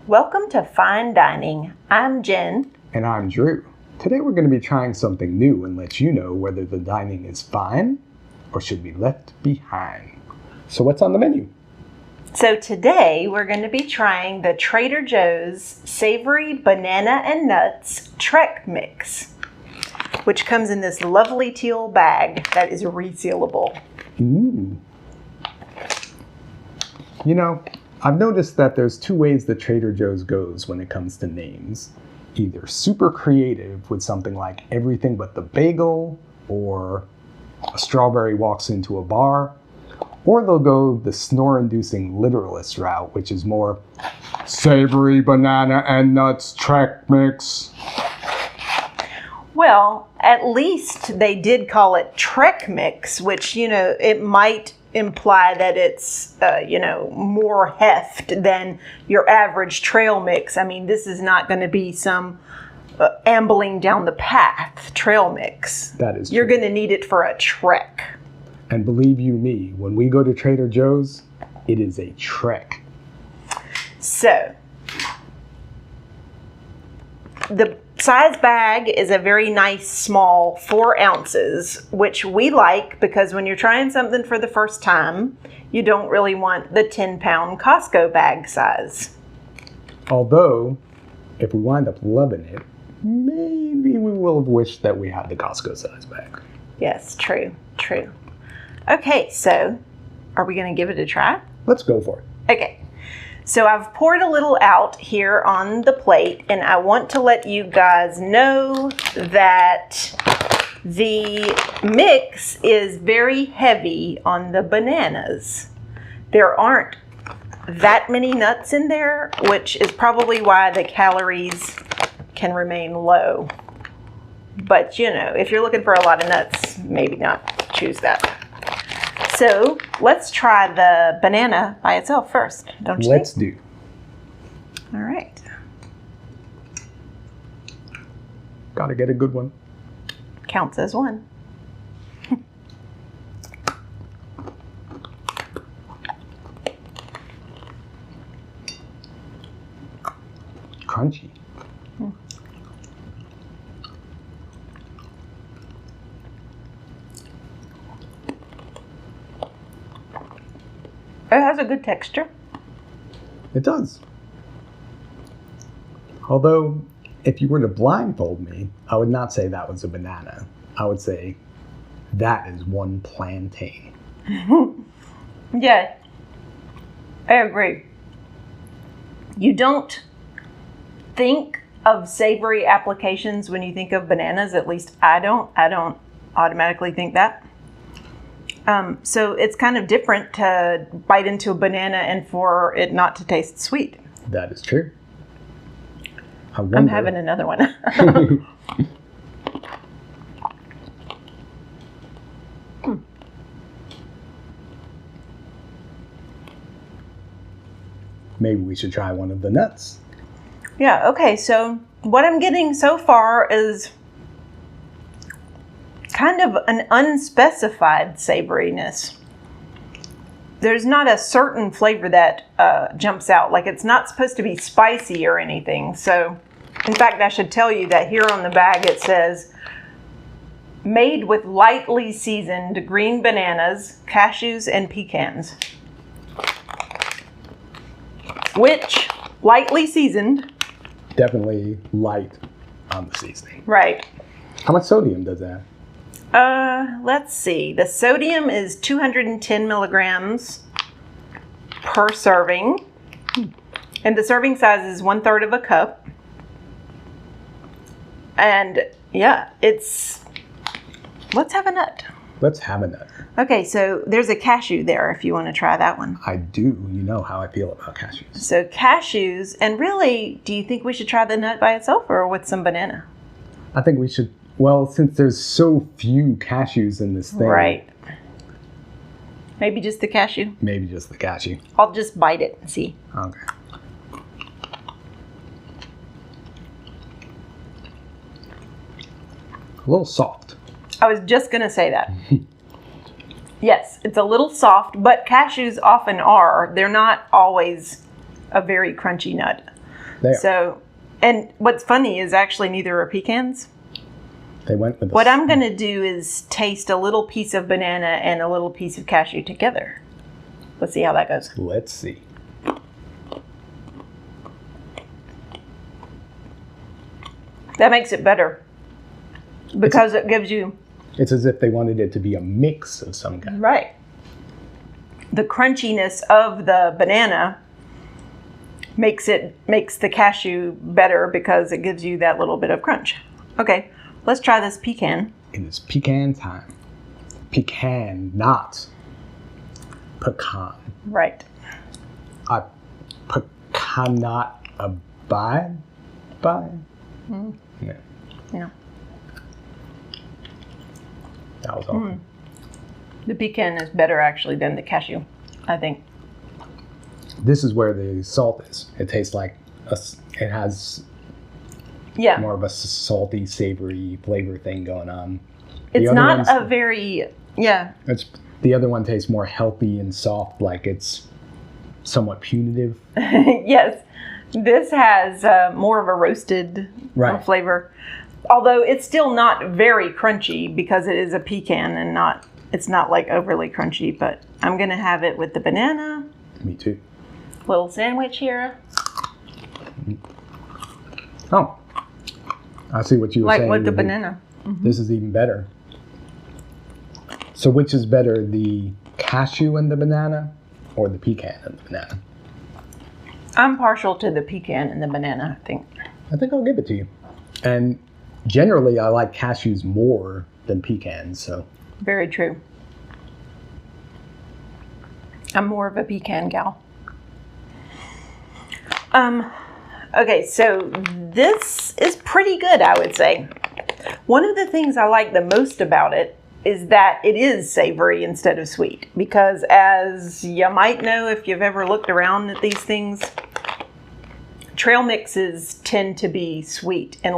Welcome to Fein Dining. I'm Jen. And I'm Drew. Today we're going to be trying something new and let you know whether the dining is fine or should be left behind. So what's on the menu? So today we're going to be trying the Trader Joe's Savory Banana and Nuts Trek Mix, which comes in this lovely teal bag that is resealable. Ooh. You know, I've noticed that there's two ways that Trader Joe's goes when it comes to names. Either super creative with something like everything but the bagel, or a strawberry walks into a bar, or they'll go the snore-inducing literalist route, which is more savory banana and nuts Trek mix. Well, at least they did call it Trek Mix, which, it might imply that it's, more heft than your average trail mix. I mean, this is not going to be some ambling down the path trail mix. That is true. You're going to need it for a trek. And believe you me, when we go to Trader Joe's, it is a trek. So, the size bag is a very nice small 4 ounces, which we like because when you're trying something for the first time, you don't really want the 10-pound Costco bag size. Although, if we wind up loving it, maybe we will have wished that we had the Costco size bag. Yes, true. Okay, so are we going to give it a try? Let's go for it. Okay. So I've poured a little out here on the plate, and I want to let you guys know that the mix is very heavy on the bananas. There aren't that many nuts in there, which is probably why the calories can remain low. But, if you're looking for a lot of nuts, maybe not choose that. So let's try the banana by itself first, don't you Let's think? do. All right. Gotta get a good one. Counts as one. Crunchy. It has a good texture. It does. Although, if you were to blindfold me, I would not say that was a banana. I would say that is one plantain. Yeah, I agree. You don't think of savory applications when you think of bananas. At least I don't. I don't automatically think that. So it's kind of different to bite into a banana and for it not to taste sweet. That is true. I'm having another one. Maybe we should try one of the nuts. Yeah, okay, so what I'm getting so far is kind of an unspecified savoriness. There's not a certain flavor that jumps out. Like, it's not supposed to be spicy or anything. So, in fact, I should tell you that here on the bag it says, made with lightly seasoned green bananas, cashews, and pecans. Which, lightly seasoned. Definitely light on the seasoning. Right. How much sodium does that have? Let's see. The sodium is 210 milligrams per serving. And the serving size is 1/3 of a cup. And yeah, let's have a nut. Let's have a nut. Okay, so there's a cashew there if you want to try that one. I do. You know how I feel about cashews. So cashews, and really, do you think we should try the nut by itself or with some banana? I think we should. Well, since there's so few cashews in this thing. Right. Maybe just the cashew? Maybe just the cashew. I'll just bite it and see. Okay. A little soft. I was just going to say that. Yes, it's a little soft, but cashews often are. They're not always a very crunchy nut. They are. So, and what's funny is actually neither are pecans. They went with What I'm going to do is taste a little piece of banana and a little piece of cashew together. Let's see how that goes. Let's see. That makes it better because it gives you... It's as if they wanted it to be a mix of some kind. Right. The crunchiness of the banana makes the cashew better because it gives you that little bit of crunch. Okay, let's try this pecan. It is pecan time. Pecan, not pecan. Right. I cannot abide by. Yeah. Yeah. That was awesome. The pecan is better actually than the cashew, I think. This is where the salt is. It tastes like it has more of a salty, savory flavor thing going on. It's not a very, the other one tastes more healthy and soft, like it's somewhat punitive. Yes. This has more of a roasted flavor. Although it's still not very crunchy because it is a pecan and it's not like overly crunchy, but I'm going to have it with the banana. Me too. Little sandwich here. Oh, I see what you were saying. Like with the banana. This is even better. So which is better, the cashew and the banana or the pecan and the banana? I'm partial to the pecan and the banana, I think. I think I'll give it to you. And generally, I like cashews more than pecans, so. Very true. I'm more of a pecan gal. Okay, so this is pretty good, I would say. One of the things I like the most about it is that it is savory instead of sweet. Because as you might know if you've ever looked around at these things, trail mixes tend to be sweet. And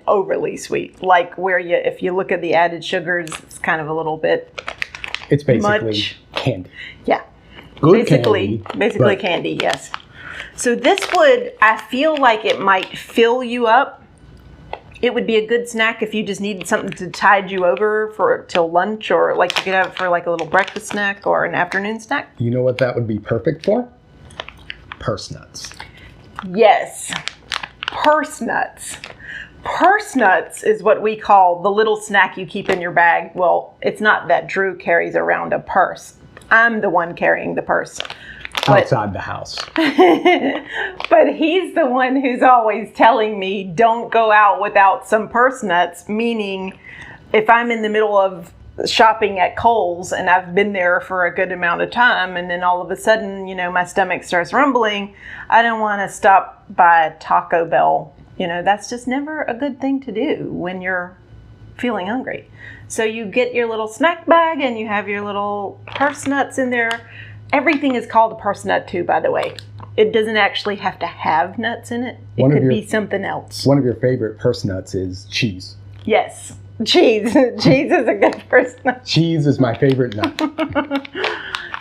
overly sweet. Like where if you look at the added sugars, it's kind of a little bit it's basically much. Candy. Yeah. Good basically candy. Candy, yes. So this I feel like it might fill you up. It would be a good snack if you just needed something to tide you over till lunch, or like you could have it for like a little breakfast snack or an afternoon snack. You know what that would be perfect for? Purse nuts. Yes, purse nuts. Purse nuts is what we call the little snack you keep in your bag. Well, it's not that Drew carries around a purse. I'm the one carrying the purse. Outside the house. But he's the one who's always telling me, don't go out without some purse nuts, meaning if I'm in the middle of shopping at Kohl's and I've been there for a good amount of time and then all of a sudden, my stomach starts rumbling, I don't want to stop by Taco Bell. That's just never a good thing to do when you're feeling hungry. So you get your little snack bag and you have your little purse nuts in there. Everything is called a purse nut too, by the way. It doesn't actually have to have nuts in it. It could be something else. One of your favorite purse nuts is cheese. Yes, cheese. Cheese is a good purse nut. Cheese is my favorite nut.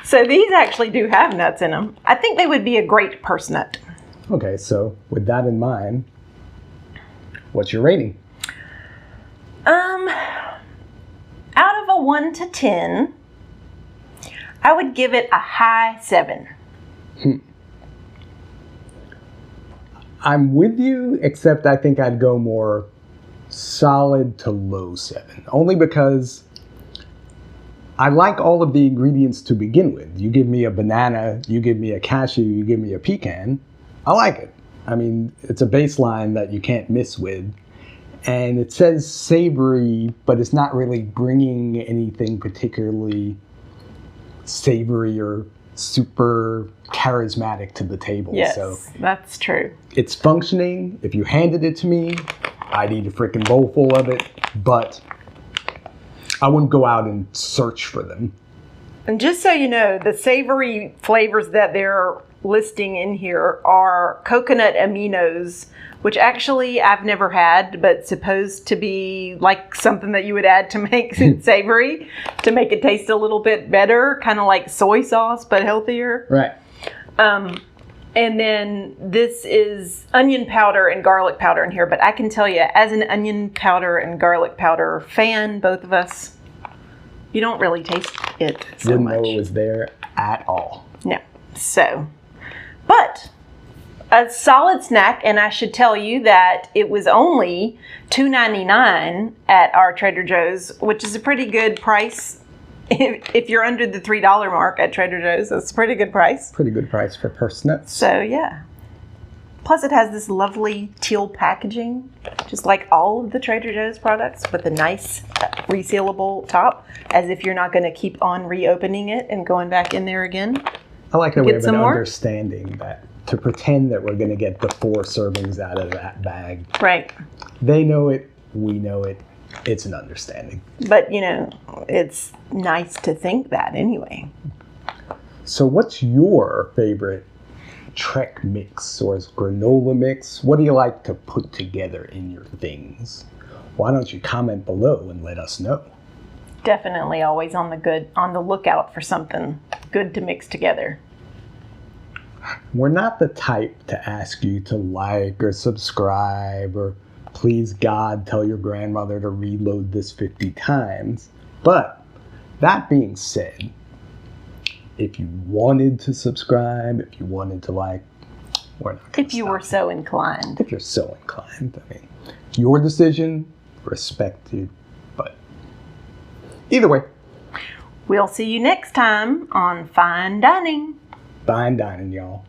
So these actually do have nuts in them. I think they would be a great purse nut. Okay, so with that in mind, what's your rating? Out of a 1 to 10, I would give it a high 7. I'm with you, except I think I'd go more solid to low 7. Only because I like all of the ingredients to begin with. You give me a banana, you give me a cashew, you give me a pecan. I like it. I mean, it's a baseline that you can't miss with. And it says savory, but it's not really bringing anything particularly savory or super charismatic to the table. Yes, so that's true. It's functioning. If you handed it to me, I'd eat a freaking bowl full of it, but I wouldn't go out and search for them. And just so you know, the savory flavors that they're listing in here are coconut aminos, which actually I've never had, but supposed to be like something that you would add to make it savory, to make it taste a little bit better, kind of like soy sauce, but healthier. Right. And then this is onion powder and garlic powder in here. But I can tell you, as an onion powder and garlic powder fan, both of us, you don't really taste it so Didn't much. know it was there at all. No. So, but a solid snack, and I should tell you that it was only $2.99 at our Trader Joe's, which is a pretty good price. If you're under the $3 mark at Trader Joe's, that's a pretty good price. Pretty good price for parsnips. So, yeah. Plus, it has this lovely teal packaging, just like all of the Trader Joe's products, with a nice resealable top, as if you're not going to keep on reopening it and going back in there again. I like that we Get have some an more? understanding that to pretend that we're going to get the 4 servings out of that bag. Right. They know it. We know it. It's an understanding. But, you know, it's nice to think that anyway. So what's your favorite Trek mix or granola mix? What do you like to put together in your things? Why don't you comment below and let us know? Definitely always on the lookout for something good to mix together. We're not the type to ask you to like or subscribe or please God tell your grandmother to reload this 50 times. But that being said, if you wanted to subscribe, if you wanted to like, we're not gonna If you stop were so inclined. If you're so inclined. I mean, your decision, respected, but either way. We'll see you next time on Fine Dining. Fine dining, y'all.